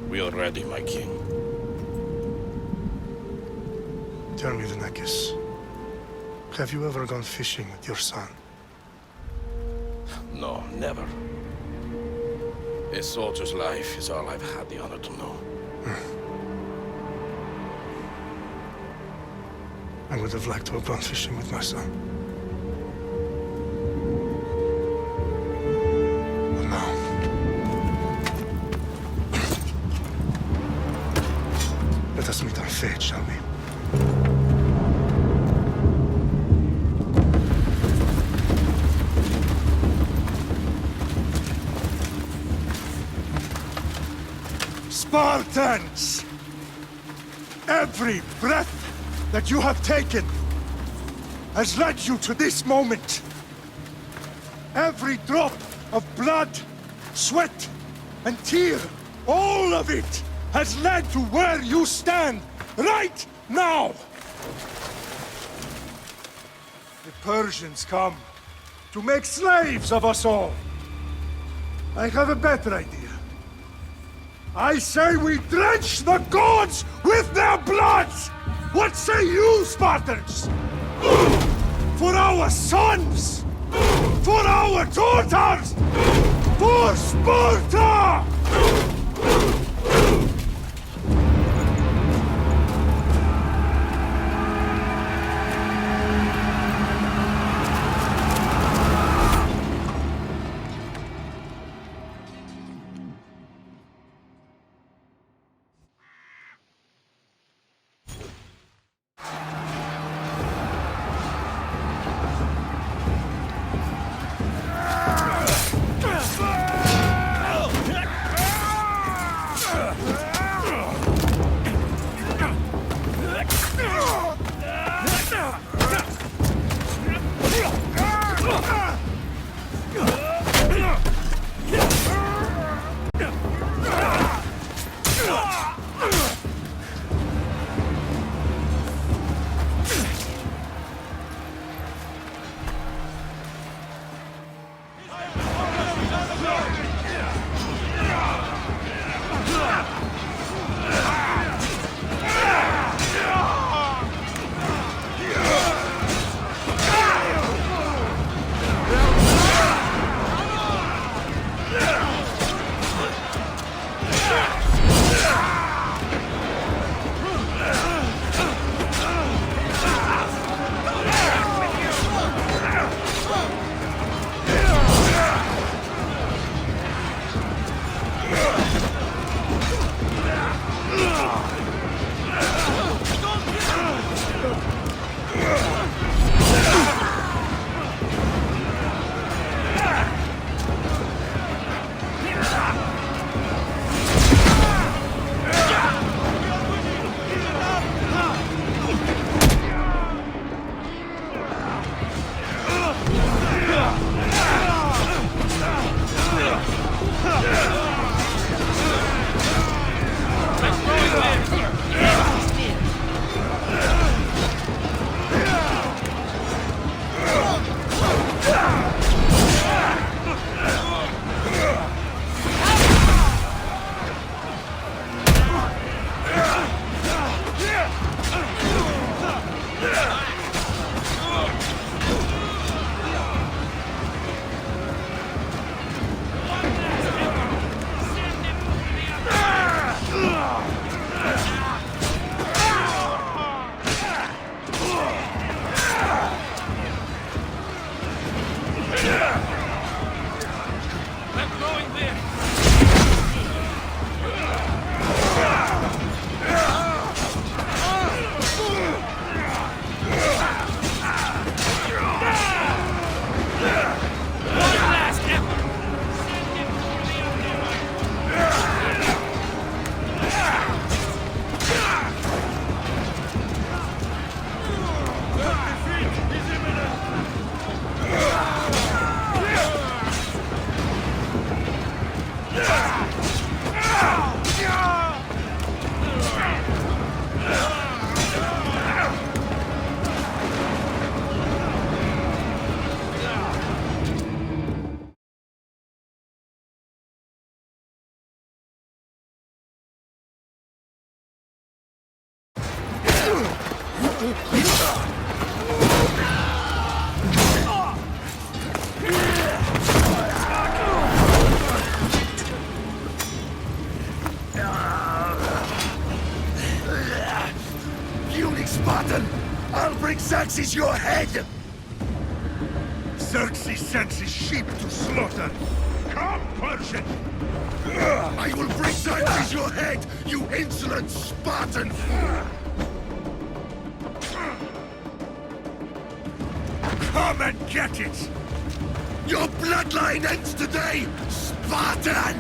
We are ready, my king. Tell me, Vinakis, have you ever gone fishing with your son? No, never. A soldier's life is all I've had the honor to know. I would have liked to have gone fishing with my son. But now... let us meet on fate, shall we? Spartans! Every breath that you have taken has led you to this moment. Every drop of blood, sweat, and tear, all of it has led to where you stand right now. The Persians come to make slaves of us all. I have a better idea. I say we drench the gods with their bloods! What say you, Spartans? For our sons! For our daughters! For Sparta! head! Xerxes sends his sheep to slaughter. Come, Persian! I will bring Xerxes your head, you insolent Spartan! Come and get it! Your bloodline ends today, Spartan!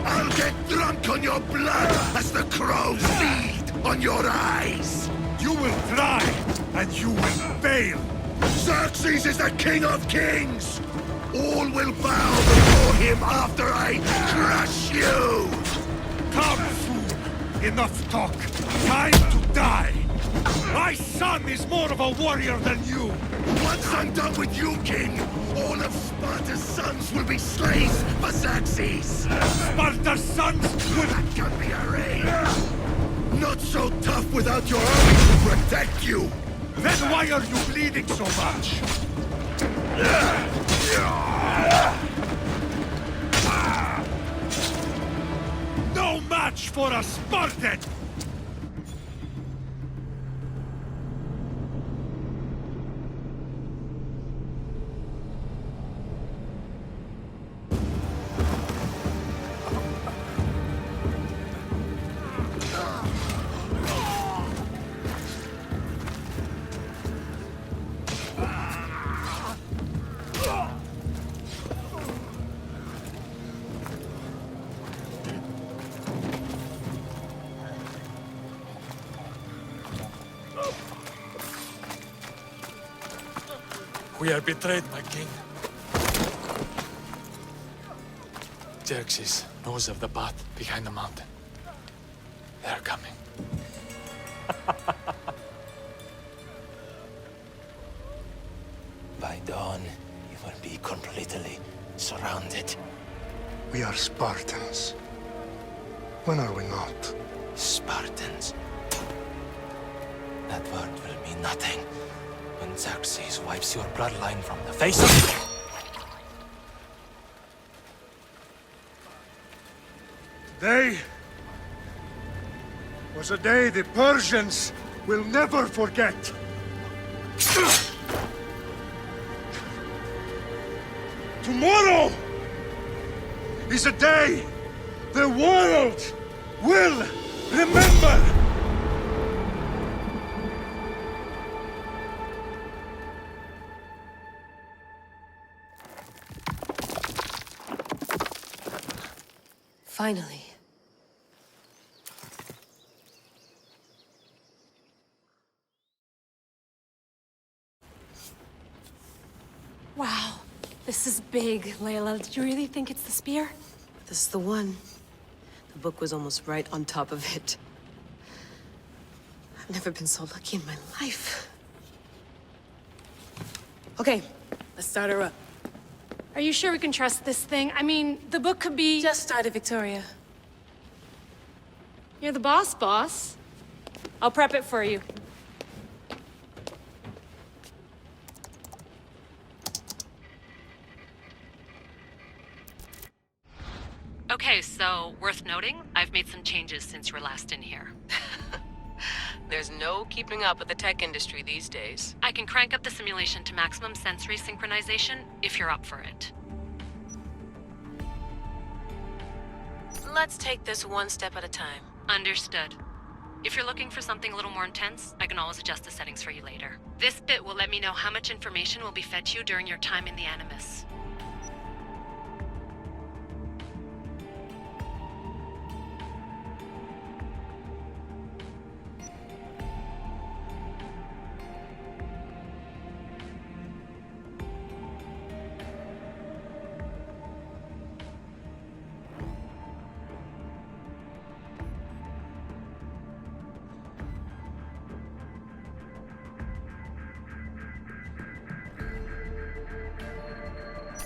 I'll get drunk on your blood as the crows feed on your eyes! You will try, and you will fail! Xerxes is the king of kings! All will bow before him after I crush you! Come, fool! Enough talk! Time to die! My son is more of a warrior than you! Once I'm done with you, king, all of Sparta's sons will be slaves for Xerxes! Sparta's sons will... That can be arranged! Not so tough without your army to protect you! Then why are you bleeding so much? No match for a Spartan! We are betrayed, my king. Xerxes knows of the path behind the mountain. They are coming. By dawn, you will be completely surrounded. We are Spartans. When are we not? Spartans. That word will mean nothing when Xerxes wipes your bloodline from the face of... Today was a day the Persians will never forget. Tomorrow is a day the world will remember. Finally. Wow, this is big, Layla. Did you really think it's the spear? This is the one. The book was almost right on top of it. I've never been so lucky in my life. Okay, let's start her up. Are you sure we can trust this thing? I mean, the book could be... Just started, Victoria. You're the boss. I'll prep it for you. Okay, so worth noting, I've made some changes since you were last in here. There's no keeping up with the tech industry these days. I can crank up the simulation to maximum sensory synchronization if you're up for it. Let's take this one step at a time. Understood. If you're looking for something a little more intense, I can always adjust the settings for you later. This bit will let me know how much information will be fed to you during your time in the Animus.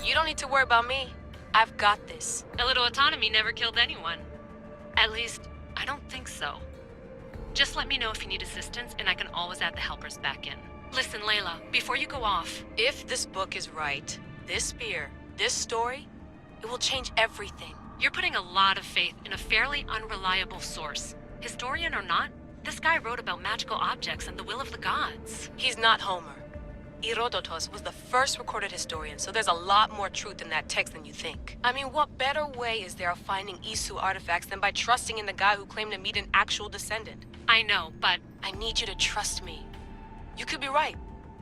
You don't need to worry about me. I've got this. A little autonomy never killed anyone. At least, I don't think so. Just let me know if you need assistance, and I can always add the helpers back in. Listen, Layla, before you go off... If this book is right, this spear, this story, it will change everything. You're putting a lot of faith in a fairly unreliable source. Historian or not, this guy wrote about magical objects and the will of the gods. He's not Homer. Herodotus was the first recorded historian, so there's a lot more truth in that text than you think. I mean, what better way is there of finding Isu artifacts than by trusting in the guy who claimed to meet an actual descendant? I know, but I need you to trust me. You could be right.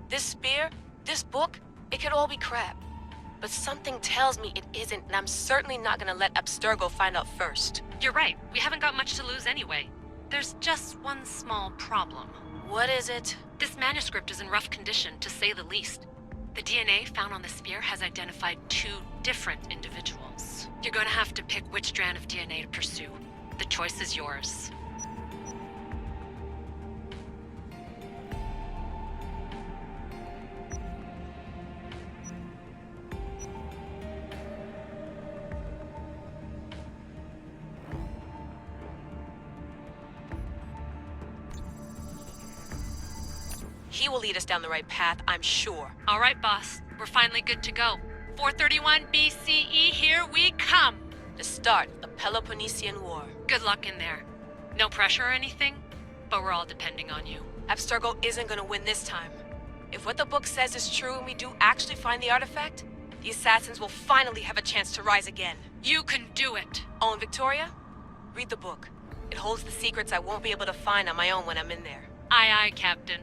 This spear, this book, it could all be crap. But something tells me it isn't, and I'm certainly not gonna let Abstergo find out first. you're right. We haven't got much to lose anyway. There's just one small problem. What is it? This manuscript is in rough condition, to say the least. The DNA found on the spear has identified 2 different individuals. You're gonna have to pick which strand of DNA to pursue. The choice is yours. He will lead us down the right path, I'm sure. All right, boss. We're finally good to go. 431 BCE, here we come! The start of the Peloponnesian War. Good luck in there. No pressure or anything, but we're all depending on you. Abstergo isn't gonna win this time. If what the book says is true and we do actually find the artifact, the assassins will finally have a chance to rise again. You can do it! Oh, and Victoria? Read the book. It holds the secrets I won't be able to find on my own when I'm in there. Aye, aye, Captain.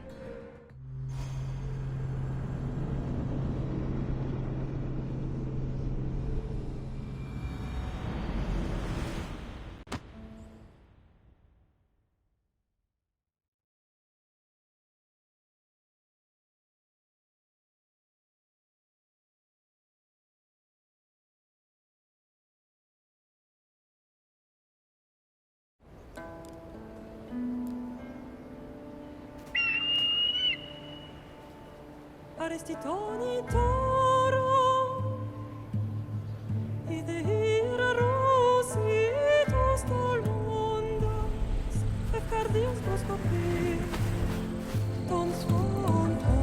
Arestitoni toro, idehira rositos tolondas, efcardios proscopir, ton suon otmo.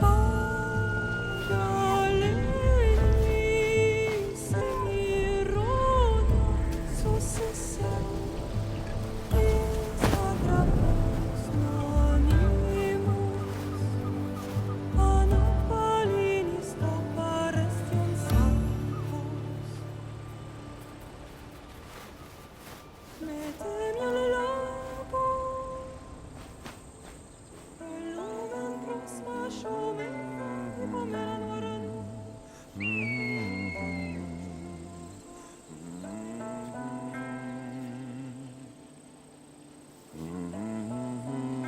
Pagaleni semirona successor.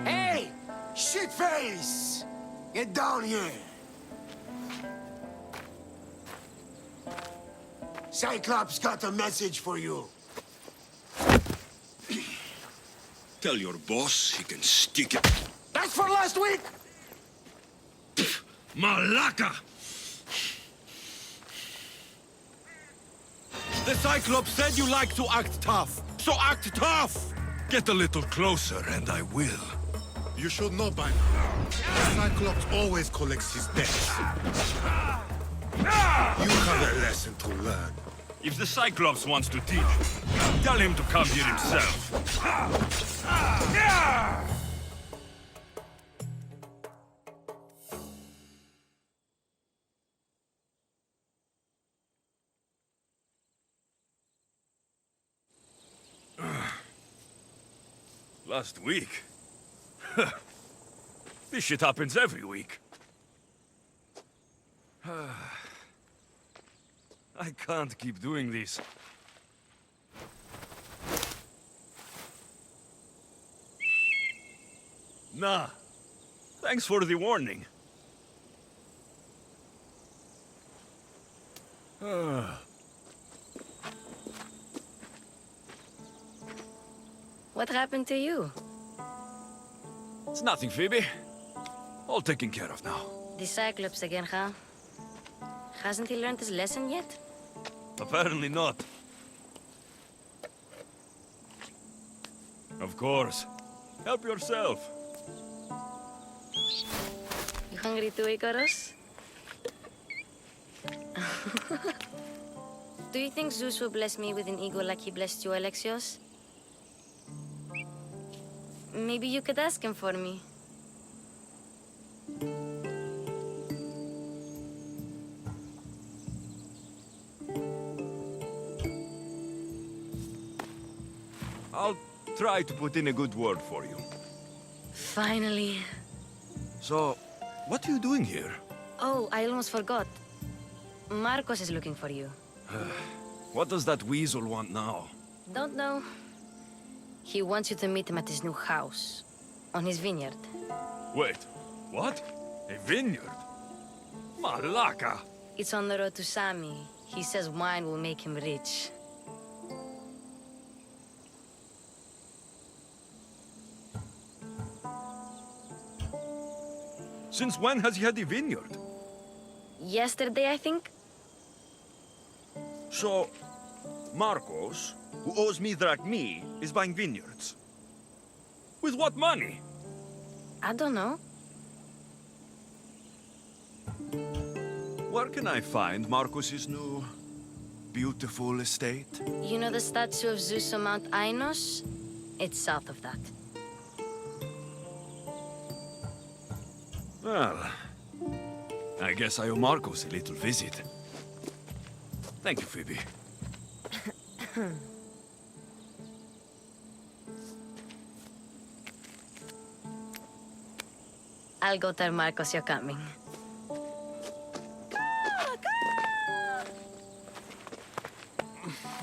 Hey! Shitface! Get down here! Cyclops got a message for you. Tell your boss he can stick it. That's for last week! Malaka! The Cyclops said you like to act tough, so act tough! Get a little closer and I will. You should know by now. The Cyclops always collects his debts. You have a lesson to learn. If the Cyclops wants to teach, tell him to come here himself. Last week? This shit happens every week. I can't keep doing this. Nah. Thanks for the warning. What happened to you? It's nothing, Phoebe. All taken care of now. The Cyclops again, huh? Hasn't he learned his lesson yet? Apparently not. Of course. Help yourself. You hungry too, Icarus? Do you think Zeus will bless me with an ego like he blessed you, Alexios? Maybe you could ask him for me. I'll try to put in a good word for you. Finally. So, what are you doing here? Oh, I almost forgot. Marcos is looking for you. What does that weasel want now? Don't know. He wants you to meet him at his new house. On his vineyard. Wait, what? A vineyard? Malaka! It's on the road to Sami. He says wine will make him rich. Since when has he had a vineyard? Yesterday, I think? So, Marcos, who owes me drachmi, is buying vineyards. With what money? I don't know. Where can I find Marcos's new, beautiful estate? You know the statue of Zeus on Mount Ainos? It's south of that. Well, I guess I owe Marcos a little visit. Thank you, Phoebe. I'll go tell Marcos you're coming.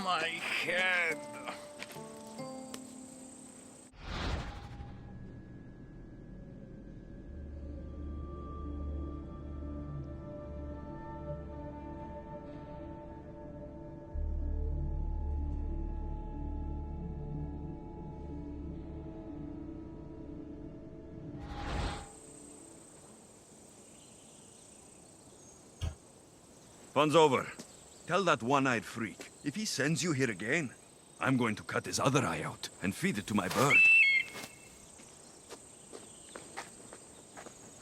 My head. Fun's over. Tell that one-eyed freak, if he sends you here again, I'm going to cut his other eye out and feed it to my bird.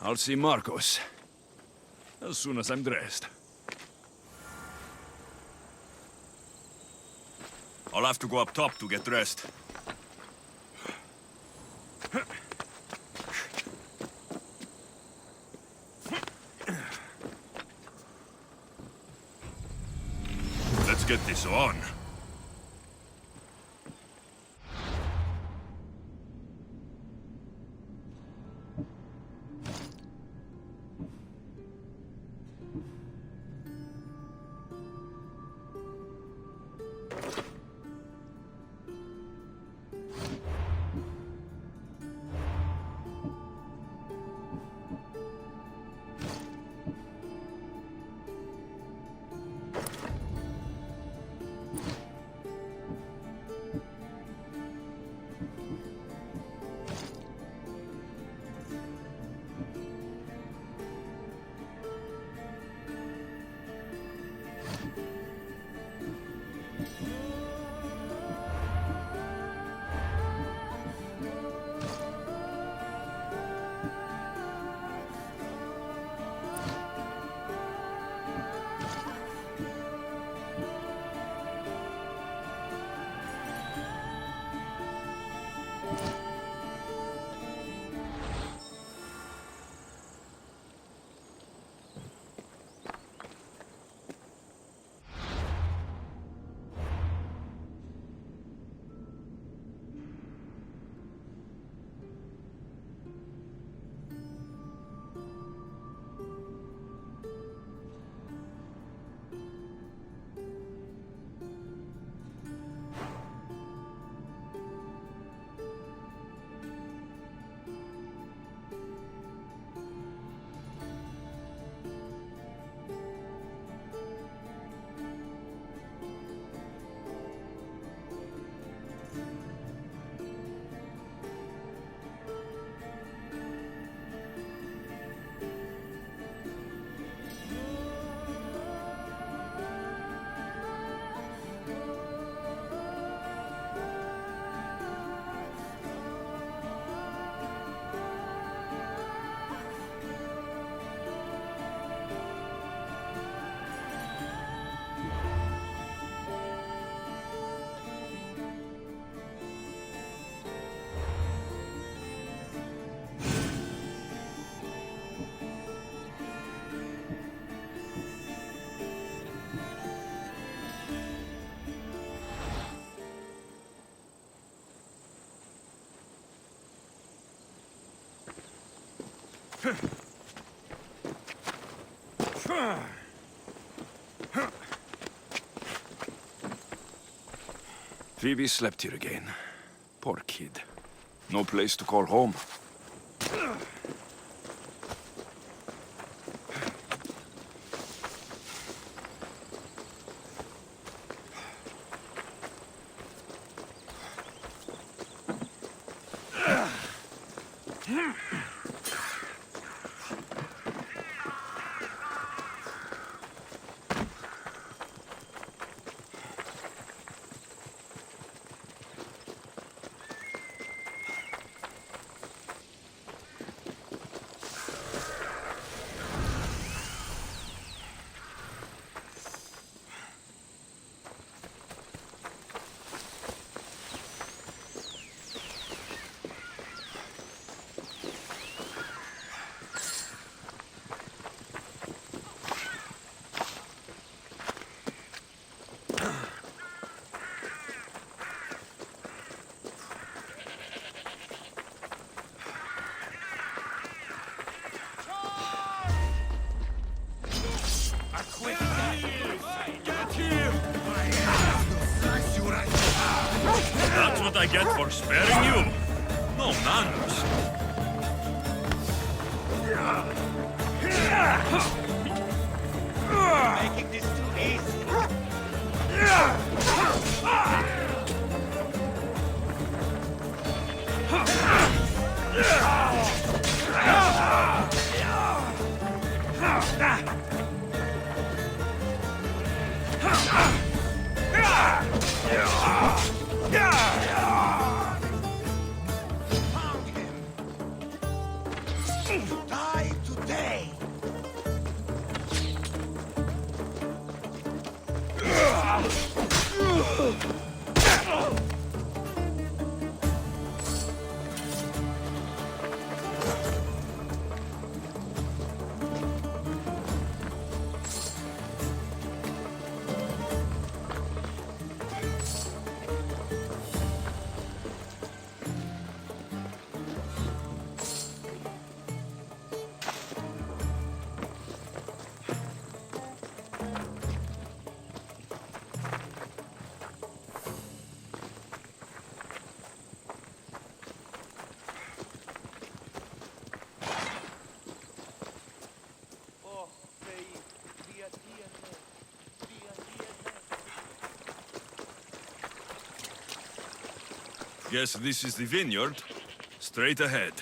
I'll see Marcos as soon as I'm dressed. I'll have to go up top to get dressed. Let's get this on. Phoebe slept here again. Poor kid. No place to call home. That's what I get for sparing you. No manners. Making this too easy. Die today! Guess this is the vineyard. Straight ahead.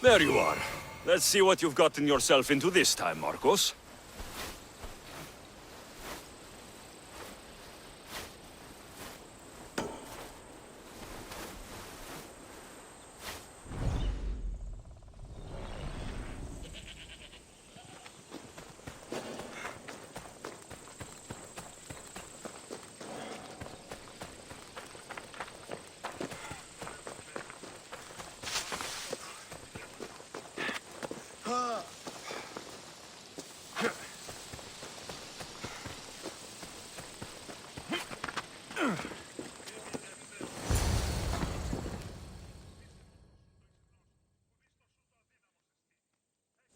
There you are. Let's see what you've gotten yourself into this time, Marcos.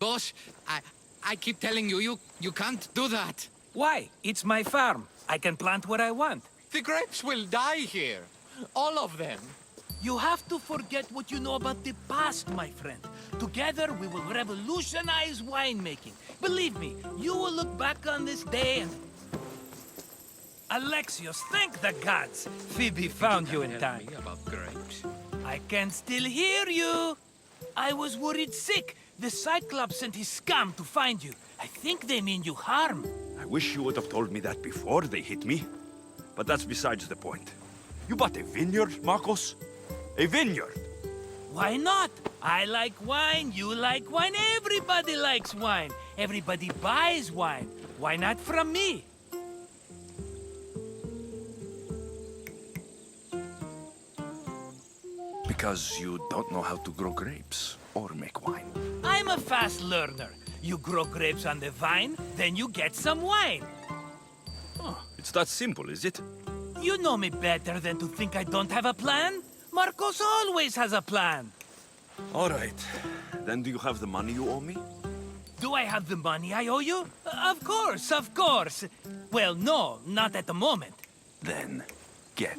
Boss, I keep telling you, you can't do that. Why? It's my farm. I can plant what I want. The grapes will die here. All of them. You have to forget what you know about the past, my friend. Together, we will revolutionize winemaking. Believe me, you will look back on this day and... Alexios, thank the gods! Phoebe found you in time. About grapes. I can still hear you! I was worried sick. The Cyclops sent his scum to find you. I think they mean you harm. I wish you would have told me that before they hit me. But that's besides the point. You bought a vineyard, Marcos? A vineyard? Why not? I like wine, you like wine, everybody likes wine. Everybody buys wine. Why not from me? Because you don't know how to grow grapes or make wine. I'm a fast learner. You grow grapes on the vine, then you get some wine. Oh, it's that simple, is it? You know me better than to think I don't have a plan. Marcos always has a plan. All right. Then do you have the money you owe me? Do I have the money I owe you? Of course, of course. Well, no, not at the moment. Then get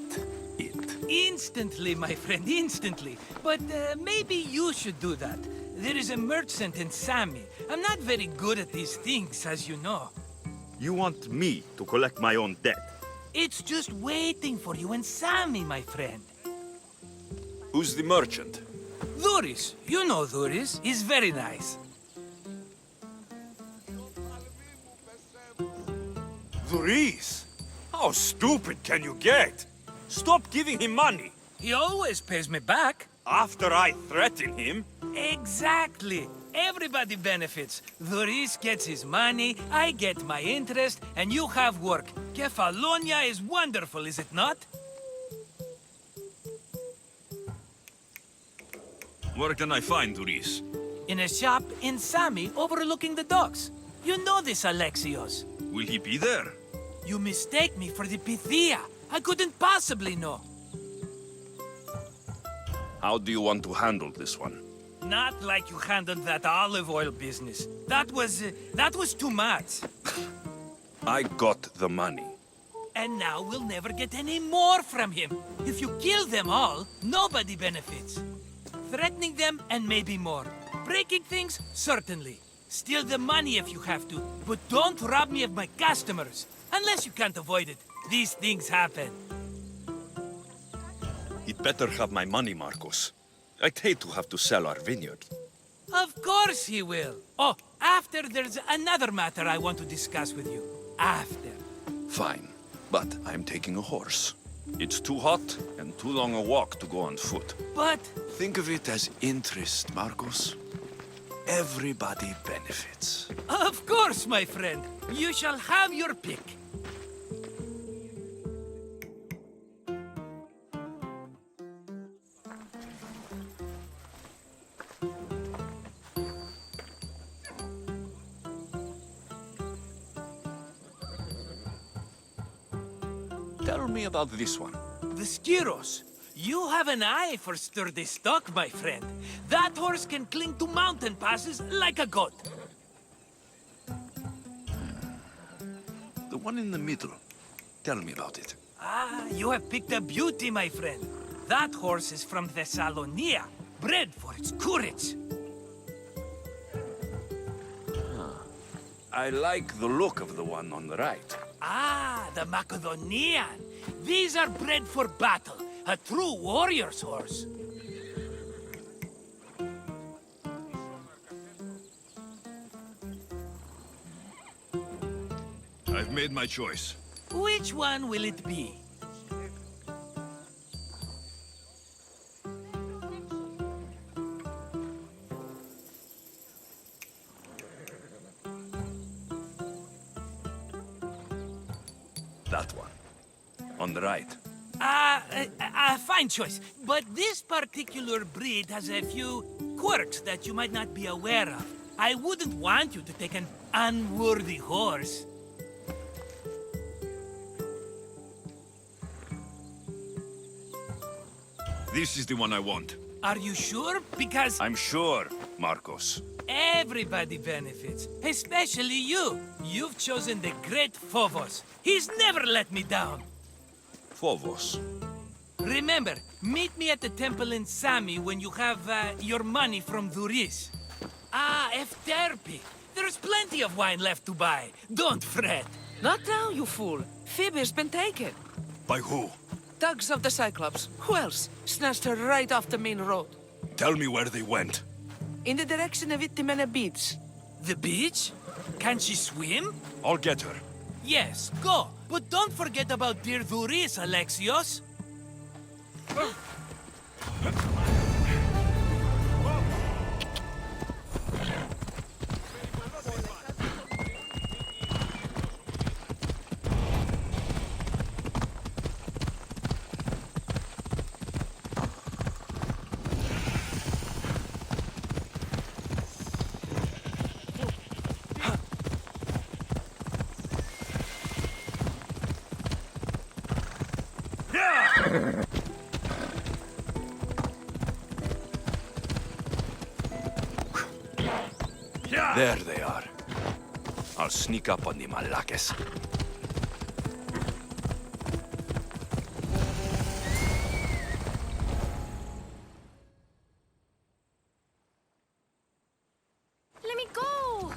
it. Instantly, my friend, instantly. But maybe you should do that. There is a merchant in Sami. I'm not very good at these things, as you know. You want me to collect my own debt? It's just waiting for you in Sami, my friend. Who's the merchant? Dhuris. You know Dhuris. He's very nice. Dhuris? How stupid can you get? Stop giving him money. He always pays me back. After I threaten him? Exactly. Everybody benefits. Dhuris gets his money, I get my interest, and you have work. Kefalonia is wonderful, is it not? Where can I find Dhuris? In a shop in Sami overlooking the docks. You know this, Alexios. Will he be there? You mistake me for the Pythia. I couldn't possibly know. How do you want to handle this one? Not like you handled that olive oil business. That was too much. I got the money. And now we'll never get any more from him. If you kill them all, nobody benefits. Threatening them, and maybe more. Breaking things, certainly. Steal the money if you have to, but don't rob me of my customers. Unless you can't avoid it. These things happen. He'd better have my money, Marcos. I'd hate to have to sell our vineyard. Of course he will. Oh, after there's another matter I want to discuss with you. After. Fine, but I'm taking a horse. It's too hot and too long a walk to go on foot. But... Think of it as interest, Marcos. Everybody benefits. Of course, my friend. You shall have your pick. Tell me about this one. The Skiros. You have an eye for sturdy stock, my friend. That horse can cling to mountain passes like a goat. The one in the middle. Tell me about it. Ah, you have picked a beauty, my friend. That horse is from Thessalonia, bred for its courage. I like the look of the one on the right. Ah, the Macedonian. These are bred for battle. A true warrior's horse. made my choice. Which one will it be? That one. On the right. Fine choice. But this particular breed has a few quirks that you might not be aware of. I wouldn't want you to take an unworthy horse. This is the one I want. Are you sure? Because I'm sure, Marcos. everybody benefits, especially you. You've chosen the great Phobos. He's never let me down. Phobos. Remember, meet me at the temple in Sami when you have your money from Duris. Efterpi. There's plenty of wine left to buy. Don't fret. Not now, you fool. Phoebe's been taken. By who? Thugs of the Cyclops. Who else? Snatched her right off the main road. Tell me where they went. In the direction of Itimena Beach. The beach? Can she swim? I'll get her. Yes, go. But don't forget about dear Duris, Alexios. There they are. I'll sneak up on the Malakes. Let me go!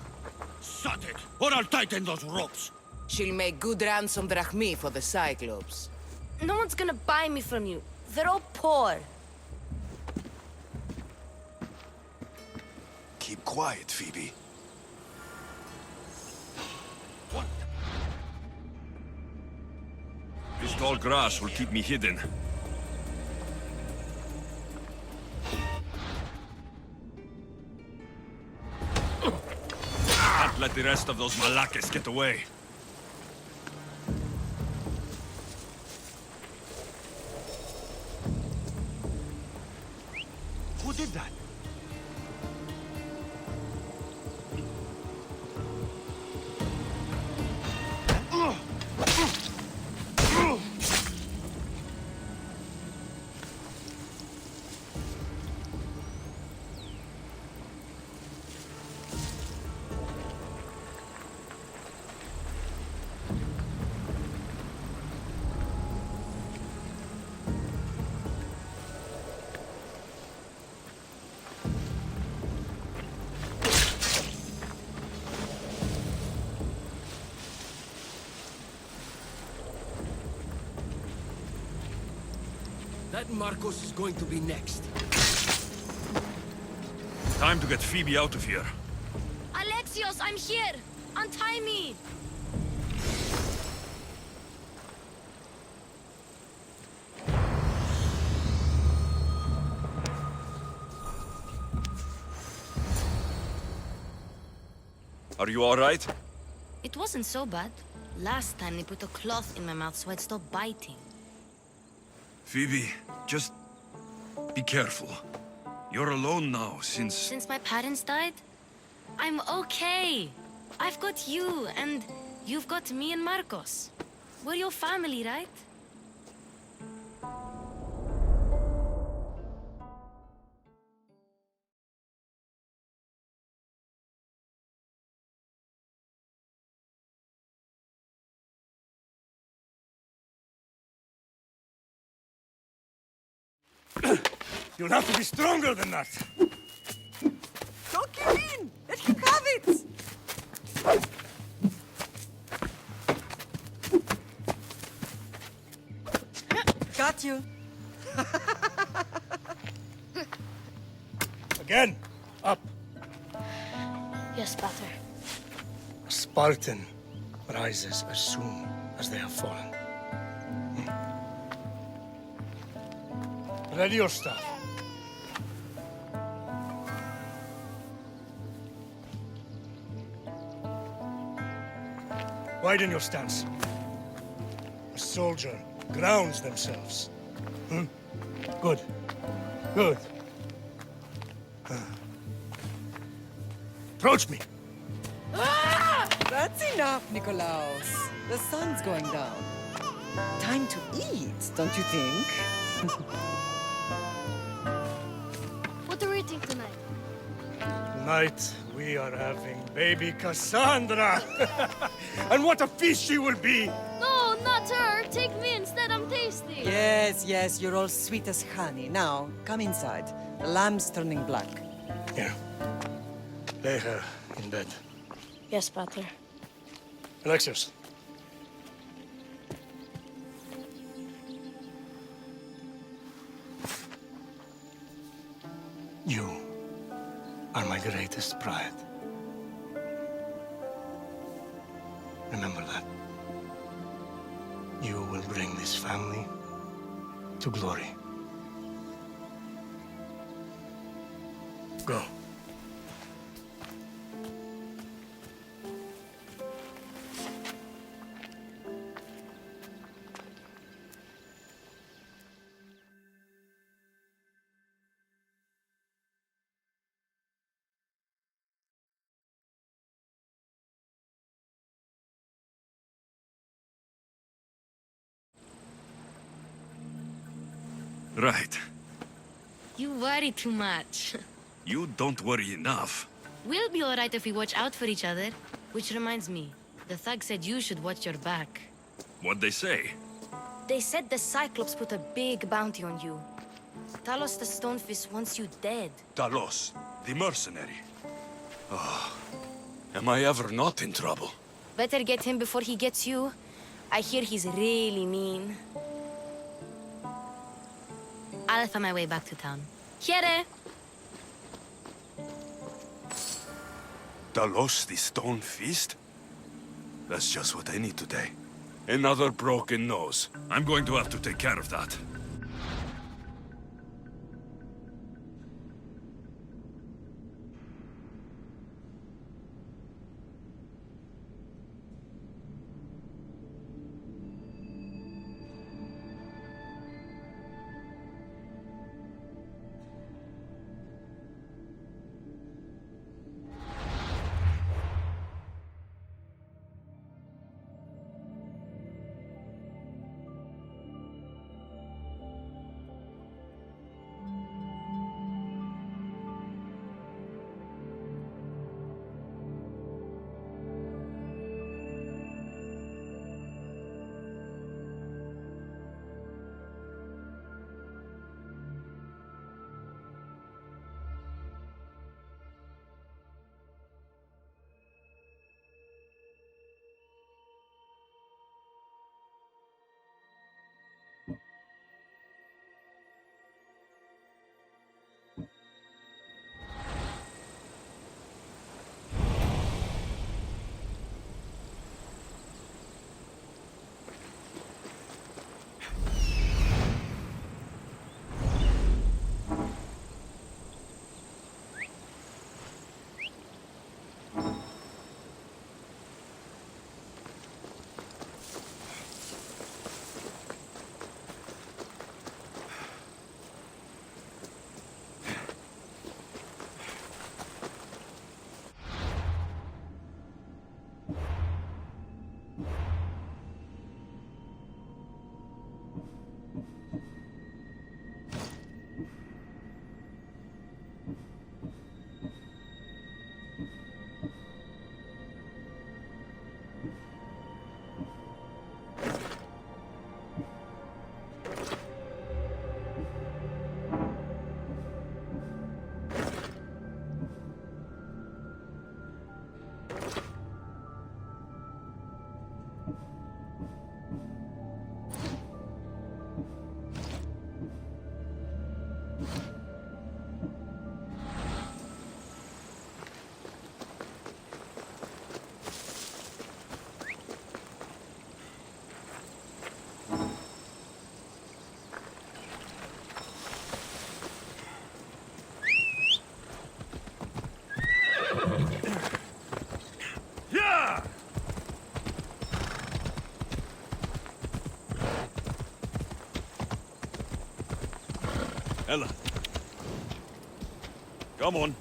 Shut it, or I'll tighten those ropes. She'll make good ransom drachmi for the Cyclops. No one's gonna buy me from you. They're all poor. Keep quiet, Phoebe. What? This tall grass will keep me hidden. Can't let the rest of those Malakes get away. Who did that? That Marcos is going to be next. Time to get Phoebe out of here. Alexios, I'm here! Untie me! Are you all right? It wasn't so bad. Last time they put a cloth in my mouth so I'd stop biting. Phoebe, just be careful. You're alone now since... Since my parents died? I'm okay. I've got you, and you've got me and Marcos. We're your family, right? You'll have to be stronger than that. Don't give in! Let him have it! Got you. Again. Up. Yes, Pater. A Spartan. rises as soon as they have fallen. Ready your staff. Widen your stance. A soldier grounds themselves. Good. Good. Approach me. That's enough, Nikolaos. The sun's going down. Time to eat, don't you think? What are we eating tonight? Tonight, we are having baby Cassandra. And what a feast she will be! No, not her. Take me instead. I'm tasty. Yes, yes, you're all sweet as honey. Now, come inside. The lamb's turning black. Here. Lay her in bed. Yes, Pater. Alexios. You are my greatest pride. Remember that. You will bring this family to glory. Go. Right. You worry too much. You don't worry enough. We'll be alright if we watch out for each other. Which reminds me, the thug said you should watch your back. What'd they say? They said the Cyclops put a big bounty on you. Talos the Stonefist wants you dead. Talos, the mercenary. Oh, am I ever not in trouble? Better get him before he gets you. I hear he's really mean. I'll find my way back to town. Here! Talos, the Stone Fist? That's just what I need today. Another broken nose. I'm going to have to take care of that. Ella. Come on.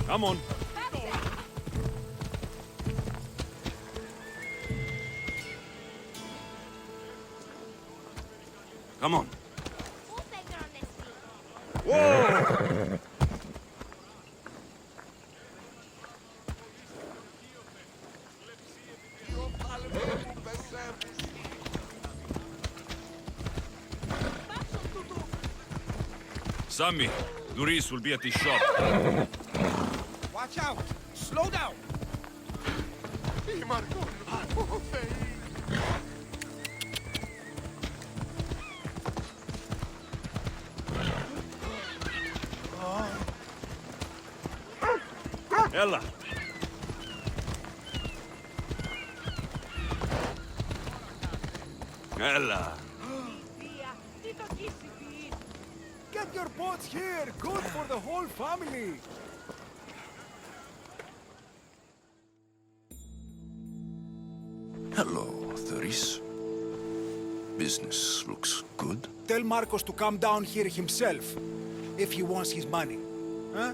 Come on. Come on. Whoa! Sammy, Doris will be at his shop. Watch out! Slow down! Ella. Ella. Get your boats here! Good for the whole family! Hello, Doris. Business looks good. Tell Marcos to come down here himself, if he wants his money. Huh?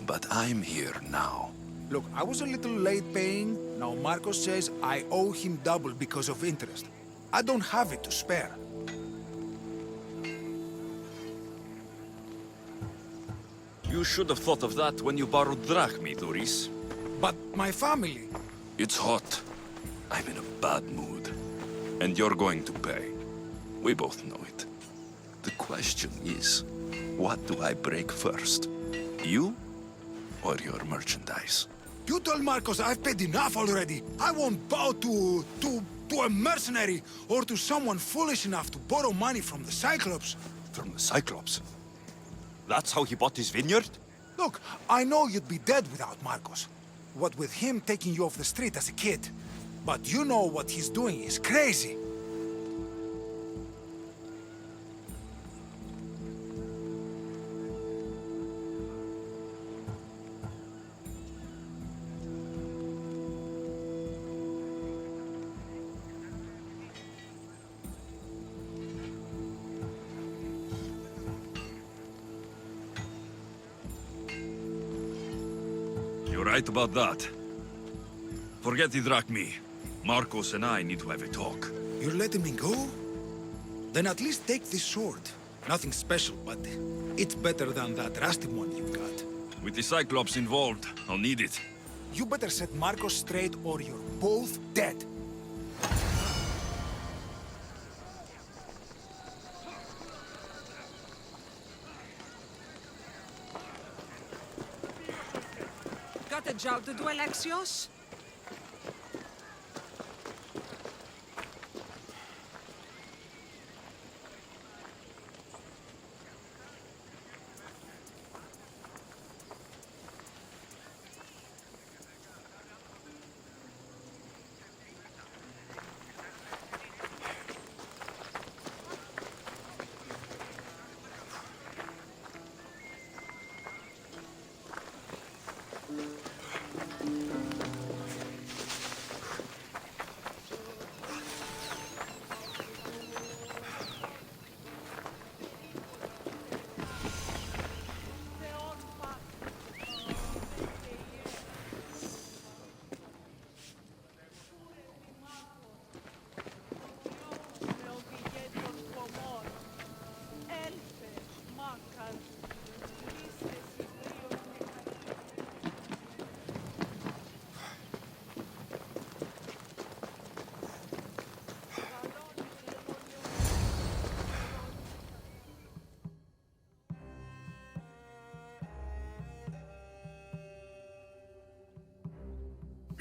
But I'm here now. Look, I was a little late paying. Now Marcos says I owe him double because of interest. I don't have it to spare. You should have thought of that when you borrowed drachmi, Doris. But my family... It's hot. I'm in a bad mood. And you're going to pay. We both know it. The question is, what do I break first? You or your merchandise? You told Marcos I've paid enough already. I won't bow to a mercenary or to someone foolish enough to borrow money from the Cyclops. From the Cyclops? That's how he bought his vineyard? Look, I know you'd be dead without Marcos. What with him taking you off the street as a kid. But you know what he's doing is crazy. You're right about that. Forget the drachmi. Marcos and I need to have a talk. You're letting me go? Then at least take this sword. Nothing special, but it's better than that rusty one you've got. With the Cyclops involved, I'll need it. You better set Marcos straight or you're both dead. Got a job to do, Alexios?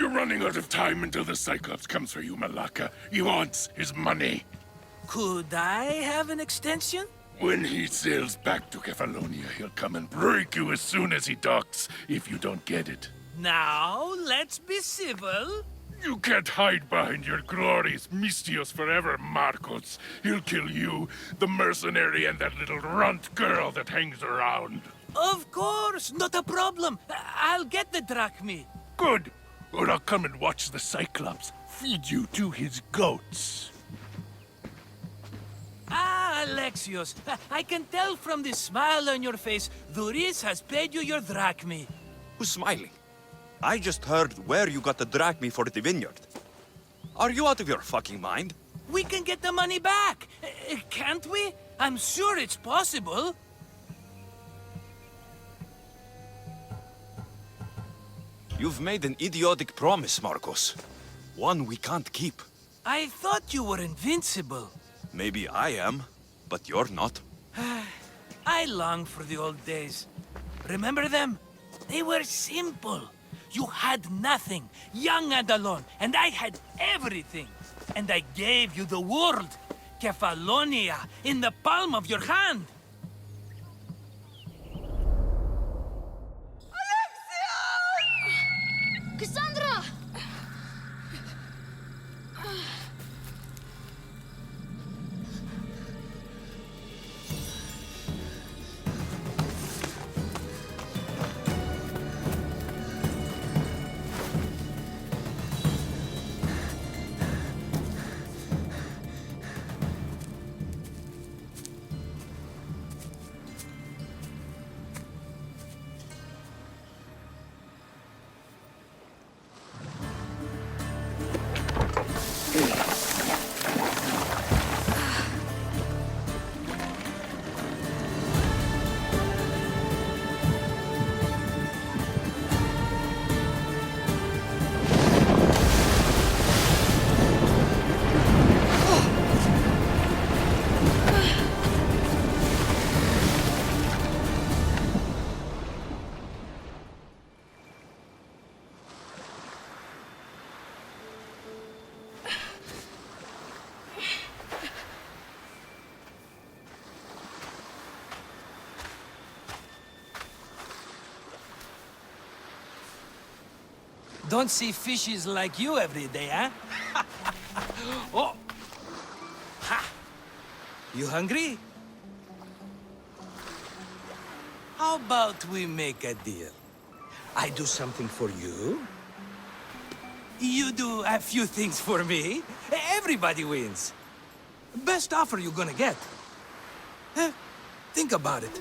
You're running out of time until the Cyclops comes for you, Malaka. He wants his money. Could I have an extension? When he sails back to Kefalonia, he'll come and break you as soon as he docks, if you don't get it. Now, let's be civil. You can't hide behind your glorious Mistios forever, Marcos. He'll kill you, the mercenary, and that little runt girl that hangs around. Of course, not a problem. I'll get the drachmi. Good. Or I'll come and watch the Cyclops feed you to his goats. Ah, Alexios, I can tell from the smile on your face, Duris has paid you your drachmi. Who's smiling? I just heard where you got the drachmi for the vineyard. Are you out of your fucking mind? We can get the money back, can't we? I'm sure it's possible. You've made an idiotic promise, Marcos. One we can't keep. I thought you were invincible. Maybe I am, but you're not. I long for the old days. Remember them? They were simple. You had nothing, young and alone, and I had everything. And I gave you the world, Kefalonia, in the palm of your hand. Cassandra! Don't see fishes like you every day, huh? Oh! Ha! You hungry? How about we make a deal? I do something for you. You do a few things for me. Everybody wins. Best offer you're gonna get. Think about it.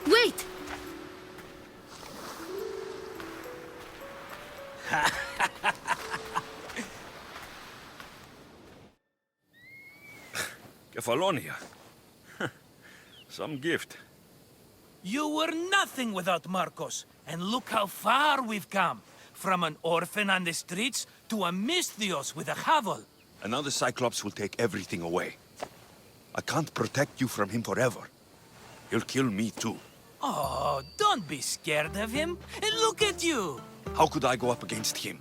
Wait! Kefalonia. Some gift. You were nothing without Marcos, and look how far we've come. From an orphan on the streets to a Misthios with a hovel. And now the Cyclops will take everything away. I can't protect you from him forever. He'll kill me too. Oh, don't be scared of him. And look at you. How could I go up against him?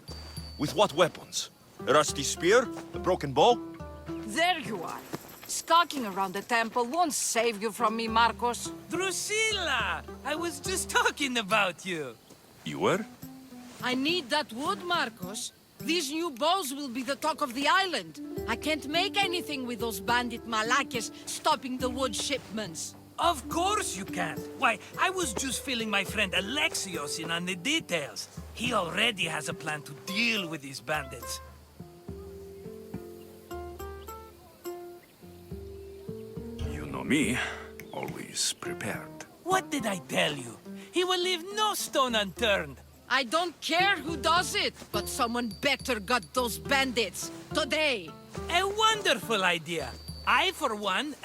With what weapons? A rusty spear? A broken bow? There you are. Skulking around the temple won't save you from me, Marcos. Drusilla! I was just talking about you. You were? I need that wood, Marcos. These new bows will be the talk of the island. I can't make anything with those bandit malakes stopping the wood shipments. Of course you can't. Why, I was just filling my friend Alexios in on the details. He already has a plan to deal with these bandits. You know me, always prepared. What did I tell you? He will leave no stone unturned. I don't care who does it, but someone better got those bandits. Today. A wonderful idea. I, for one,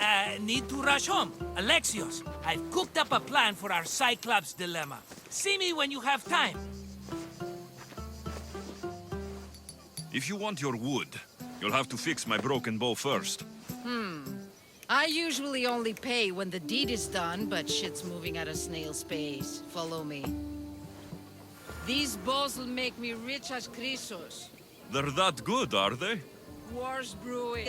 need to rush home. Alexios, I've cooked up a plan for our Cyclops dilemma. See me when you have time. If you want your wood, you'll have to fix my broken bow first. I usually only pay when the deed is done, but shit's moving at a snail's pace. Follow me. These bows will make me rich as Chrysos. They're that good, are they? Wars brewing.